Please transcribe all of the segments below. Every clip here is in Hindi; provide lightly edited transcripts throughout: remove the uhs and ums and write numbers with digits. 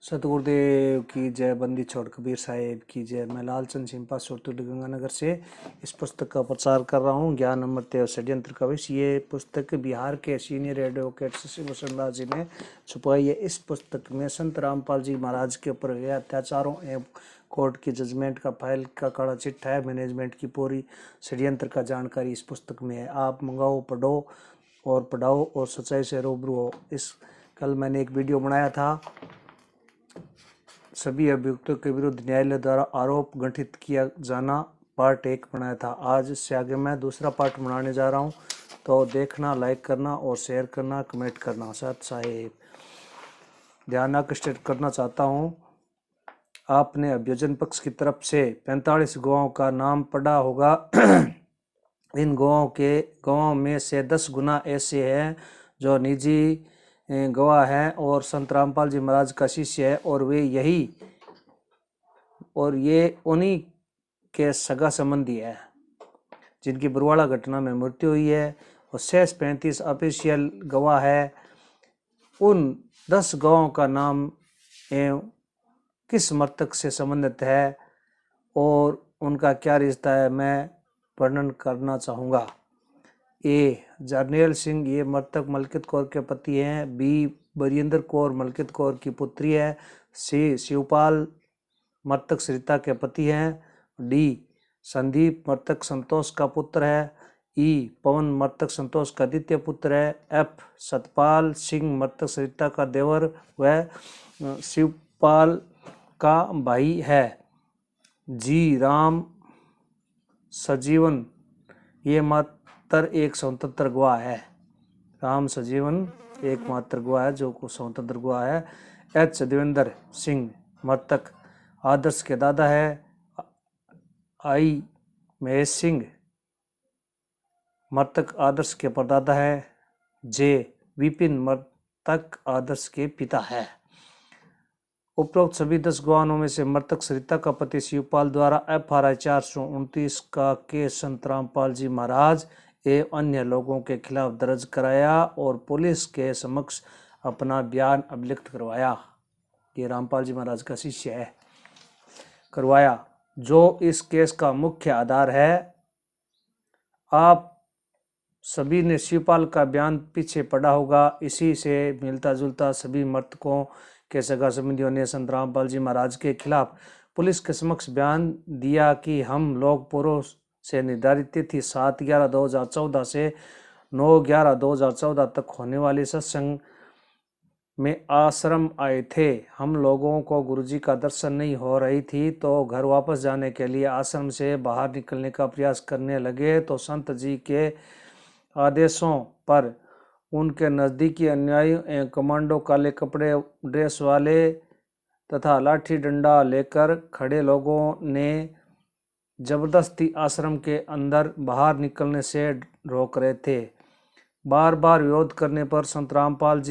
सतगुरुदेव की जय। बंदी छोड़ कबीर साहेब की जय। मैं लालचंद सिंपा सोतुल गंगानगर से इस पुस्तक का प्रचार कर रहा हूँ। ज्ञान अमृत और षड्यंत्र का विषय। ये पुस्तक बिहार के सीनियर एडवोकेट शशि भूषण दास जी ने छुपाई है। इस पुस्तक में संत रामपाल जी महाराज के ऊपर हुए अत्याचारों एवं कोर्ट की जजमेंट का फाइल का कड़ा चिट्ठा है। मैनेजमेंट की पूरी षड्यंत्र का जानकारी इस पुस्तक में है। आप मंगाओ, पढ़ो और पढ़ाओ और सच्चाई से रूबरू हो। कल मैंने एक वीडियो बनाया था, सभी अभियुक्तों के विरुद्ध न्यायालय द्वारा आरोप गठित किया जाना, पार्ट 1 बनाया था। आज इससे आगे मैं दूसरा पार्ट बनाने जा रहा हूं, तो देखना, लाइक करना और शेयर करना, कमेंट करना। सत साहेब, ध्यान आकृष्ट करना चाहता हूं, आपने अभियोजन पक्ष की तरफ से 45 गवाहों का नाम पढ़ा होगा। इन गवाहों में से 10 गुना ऐसे हैं जो निजी गवाह है और संत रामपाल जी महाराज का शिष्य है, और ये उन्हीं के सगा संबंधी है जिनकी बरवाड़ा घटना में मृत्यु हुई है। और शेष 35 ऑफिशियल गवाह है। उन 10 गवाहों का नाम एवं किस मृतक से संबंधित है और उनका क्या रिश्ता है, मैं वर्णन करना चाहूँगा। ए. जरनैल सिंह, ये मृतक मलकित कौर के पति हैं। बी. बरिंदर कौर मलकित कौर की पुत्री है। सी. शिवपाल मृतक सरिता के पति हैं। डी. संदीप मृतक संतोष का पुत्र है। ई. पवन मृतक संतोष का द्वितीय पुत्र है। एफ. सतपाल सिंह मृतक सरिता का देवर व शिवपाल का भाई है। जी. राम सजीवन, ये मात्र एक स्वतंत्र गवाह है। राम सजीवन एकमात्र गवाह है जो स्वतंत्र गवाह है। एच. देवेंद्र सिंह मृतक आदर्श के दादा है। आई. महेश सिंह मृतक आदर्श के परदादा है। जे. विपिन मृतक आदर्श के पिता है। उपरोक्त सभी 10 गवाहों में से मृतक सरिता का पति शिवपाल द्वारा FRI 429 का केस संत रामपाल जी महाराज एवं अन्य लोगों के खिलाफ दर्ज कराया और पुलिस के समक्ष अपना बयान अभिलिखित करवाया। ये रामपाल जी महाराज का शिष्य है, करवाया, जो इस केस का मुख्य आधार है। आप सभी ने शिवपाल का बयान पीछे पढ़ा होगा। इसी से मिलता जुलता सभी मृतकों के सगा संबंधियों ने संत रामपाल जी महाराज के खिलाफ पुलिस के समक्ष बयान दिया कि हम लोग पूर्व से निर्धारित तिथि 7/11/2014 से 9/11/2014 तक होने वाले सत्संग में आश्रम आए थे। हम लोगों को गुरुजी का दर्शन नहीं हो रही थी, तो घर वापस जाने के लिए आश्रम से बाहर निकलने का प्रयास करने लगे, तो संत जी के आदेशों पर उनके नज़दीकी अनुयायी एवं कमांडो काले कपड़े ड्रेस वाले तथा लाठी डंडा लेकर खड़े लोगों ने जबरदस्ती आश्रम के अंदर बाहर निकलने से रोक रहे थे। बार बार विरोध करने पर संत रामपाल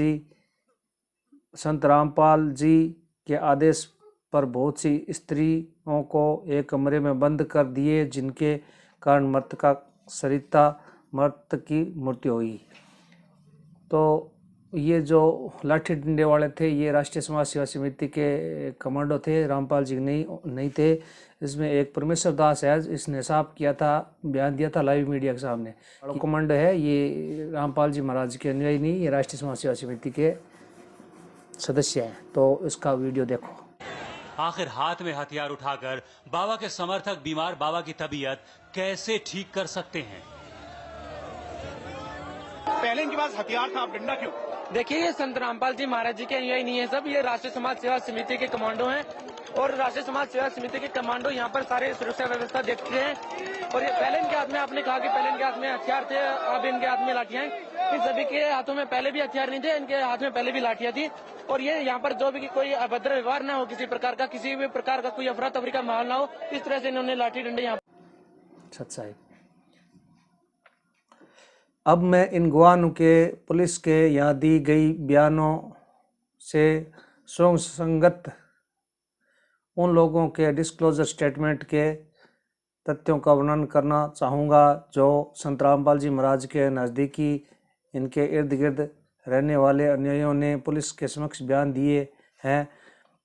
जी के आदेश पर बहुत सी स्त्रियों को एक कमरे में बंद कर दिए, जिनके कारण मृतका सरिता मृतक की मृत्यु हुई। तो ये जो लाठी डंडे वाले थे, ये राष्ट्रीय समाज सेवा समिति के कमांडो थे, रामपाल जी नहीं थे। इसमें एक परमेश्वर दास है, इसने साफ किया था, बयान दिया था लाइव मीडिया के सामने। कमांडो है ये, रामपाल जी महाराज के अनुयायी नहीं, ये राष्ट्रीय समाज सेवा समिति के सदस्य हैं। तो इसका वीडियो देखो। आखिर हाथ में हथियार उठाकर बाबा के समर्थक बीमार बाबा की तबीयत कैसे ठीक कर सकते हैं? पहले इनके पास हथियार था, अब डंडा क्यों? देखिए, ये संत रामपाल जी महाराज जी के अनुयायी नहीं है सब, ये राष्ट्रीय समाज सेवा समिति के कमांडो हैं और राष्ट्रीय समाज सेवा समिति के कमांडो यहाँ पर सारे सुरक्षा व्यवस्था देखते हैं। और ये पहले इनके हाथ में, आपने कहा कि पहले इनके हाथ में हथियार थे, अब इनके हाथ में लाठियां हैं। इन सभी के हाथों में पहले भी हथियार नहीं थे, इनके हाथ में पहले भी लाठियां थी। और ये यहाँ पर जो भी कोई अभद्र व्यवहार ना हो, किसी प्रकार का, किसी भी प्रकार का कोई अफरा तफरी का माहौल ना हो, इस तरह से इन्होंने लाठी डंडे यहाँ। सच्चाई। अब मैं इन गवाहों के पुलिस के यहाँ दी गई बयानों से सुसंगत उन लोगों के डिस्क्लोजर स्टेटमेंट के तथ्यों का वर्णन करना चाहूँगा जो संत रामपाल जी महाराज के नज़दीकी, इनके इर्द गिर्द रहने वाले अनुयायियों ने पुलिस के समक्ष बयान दिए हैं।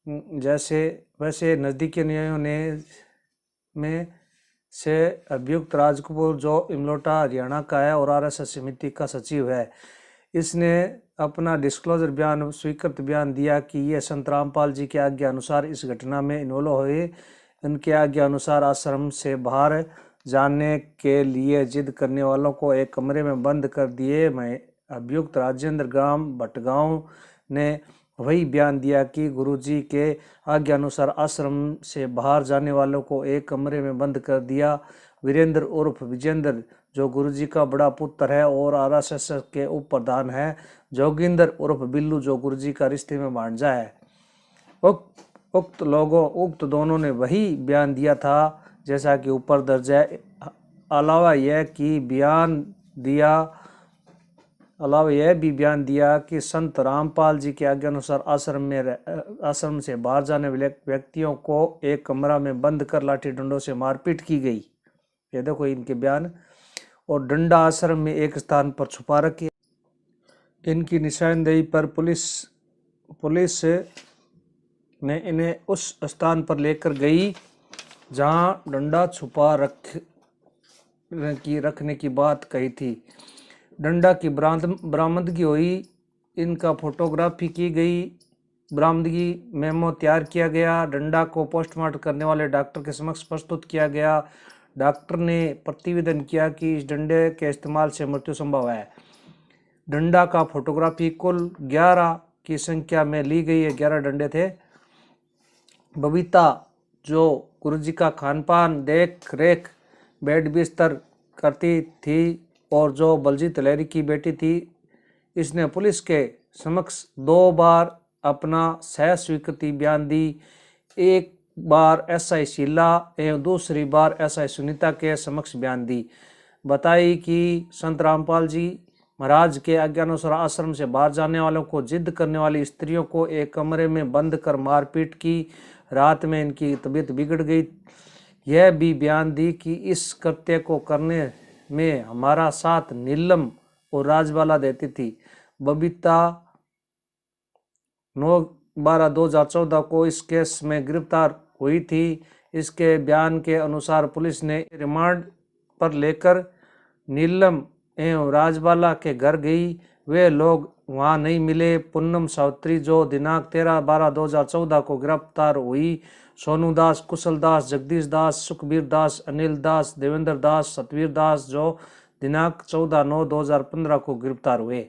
जैसे वैसे नज़दीकी न्यायों ने में से अभियुक्त राजकपूर जो इमलोटा हरियाणा का है और आरएसएस समिति का सचिव है, इसने अपना डिस्क्लोजर बयान स्वीकृत बयान दिया कि ये संत रामपाल जी के आज्ञा अनुसार इस घटना में इन्वॉल्व हुए। उनके आज्ञा अनुसार आश्रम से बाहर जाने के लिए जिद करने वालों को एक कमरे में बंद कर दिए। मैं अभियुक्त राजेंद्र ग्राम भटगांव ने वही बयान दिया कि गुरुजी के आज्ञा अनुसार आश्रम से बाहर जाने वालों को एक कमरे में बंद कर दिया। वीरेंद्र उर्फ विजेंद्र जो गुरुजी का बड़ा पुत्र है और आरएसएस के उप प्रधान है, जोगिंदर उर्फ बिल्लू जो गुरुजी का रिश्ते में भांजा है। उक्त दोनों ने वही बयान दिया था जैसा कि ऊपर दर्ज है। अलावा यह भी बयान दिया कि संत रामपाल जी के आज्ञा अनुसार आश्रम से बाहर जाने वाले व्यक्तियों को एक कमरा में बंद कर लाठी डंडों से मारपीट की गई। ये देखो इनके बयान। और डंडा आश्रम में एक स्थान पर छुपा रखे। इनकी निशानदेही पर पुलिस ने इन्हें उस स्थान पर लेकर गई जहां डंडा छुपा रखने की बात कही थी। डंडा की बरामदगी हुई, इनका फोटोग्राफी की गई, बरामदगी मेमो तैयार किया गया। डंडा को पोस्टमार्टम करने वाले डॉक्टर के समक्ष प्रस्तुत किया गया। डॉक्टर ने प्रतिवेदन किया कि इस डंडे के इस्तेमाल से मृत्यु संभव है। डंडा का फोटोग्राफी कुल 11 की संख्या में ली गई है। 11 डंडे थे। बबीता जो गुरुजी का खानपान देख रेख बेड बिस्तर करती थी और जो बलजीत लहरी की बेटी थी, इसने पुलिस के समक्ष 2 बार अपना सह स्वीकृति बयान दी। एक बार एसआई शीला एवं दूसरी बार एसआई सुनीता के समक्ष बयान दी। बताई कि संत रामपाल जी महाराज के आज्ञानुसार आश्रम से बाहर जाने वालों को जिद करने वाली स्त्रियों को एक कमरे में बंद कर मारपीट की। रात में इनकी तबीयत बिगड़ गई। यह भी बयान दी कि इस कृत्य को करने में हमारा साथ नीलम और राजबाला देती थी। बबीता 9/12/2014 को इस केस में गिरफ्तार हुई थी। इसके बयान के अनुसार पुलिस ने रिमांड पर लेकर नीलम एवं राजबाला के घर गई। वे लोग वहां नहीं मिले। पूनम सावित्री जो दिनांक 13/12/2014 को गिरफ्तार हुई। सोनू दास, कुशल दास, जगदीश दास, सुखबीर दास, अनिल दास, देवेंद्र दास, सतवीर दास जो दिनांक 14/9/2015 को गिरफ्तार हुए।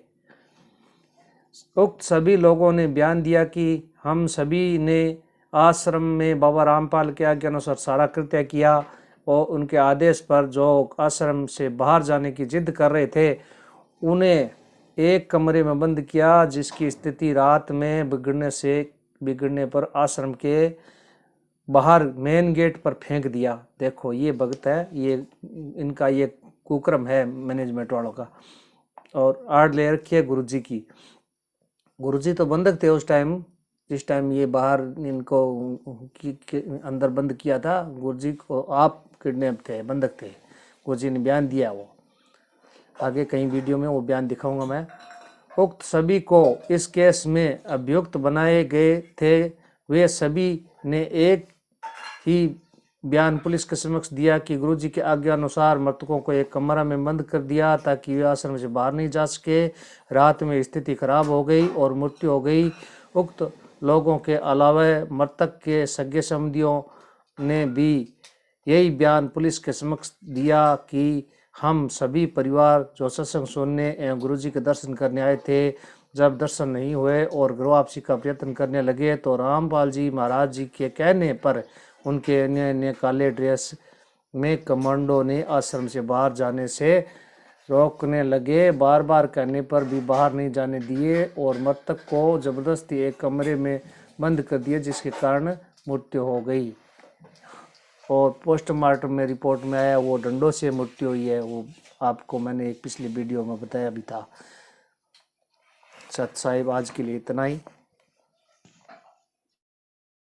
उक्त सभी लोगों ने बयान दिया कि हम सभी ने आश्रम में बाबा रामपाल के आज्ञा अनुसार सारा कृत्य किया और उनके आदेश पर जो आश्रम से बाहर जाने की जिद कर रहे थे उन्हें एक कमरे में बंद किया, जिसकी स्थिति रात में बिगड़ने पर आश्रम के बाहर मेन गेट पर फेंक दिया। देखो ये भगत है, ये इनका ये कुक्रम है मैनेजमेंट वालों का। और आड़ ले रखी है गुरुजी की। गुरुजी तो बंधक थे उस टाइम, जिस टाइम ये बाहर इनको अंदर बंद किया था। गुरुजी को आप किडनैप थे, बंधक थे। गुरुजी ने बयान दिया, वो आगे कई वीडियो में वो बयान दिखाऊंगा मैं। उक्त सभी को इस केस में अभियुक्त बनाए गए थे। वे सभी ने एक ही बयान पुलिस के समक्ष दिया कि गुरुजी के आज्ञा अनुसार मृतकों को एक कमरा में बंद कर दिया ताकि वे आश्रम से बाहर नहीं जा सके। रात में स्थिति खराब हो गई और मृत्यु हो गई। उक्त लोगों के अलावा मृतक के सगे संबंधियों ने भी यही बयान पुलिस के समक्ष दिया कि हम सभी परिवार जो सत्संग सुनने एवं गुरुजी के दर्शन करने आए थे, जब दर्शन नहीं हुए और घर वापसी का प्रयत्न करने लगे तो रामपाल जी महाराज जी के कहने पर उनके अन्य काले ड्रेस में कमांडो ने आश्रम से बाहर जाने से रोकने लगे। बार बार कहने पर भी बाहर नहीं जाने दिए और मृतक को जबरदस्ती एक कमरे में बंद कर दिया, जिसके कारण मृत्यु हो गई। और पोस्टमार्टम में रिपोर्ट में आया वो डंडों से मृत्यु हुई है। वो आपको मैंने एक पिछली वीडियो में बताया भी था। सत साहिब आज के लिए इतना ही।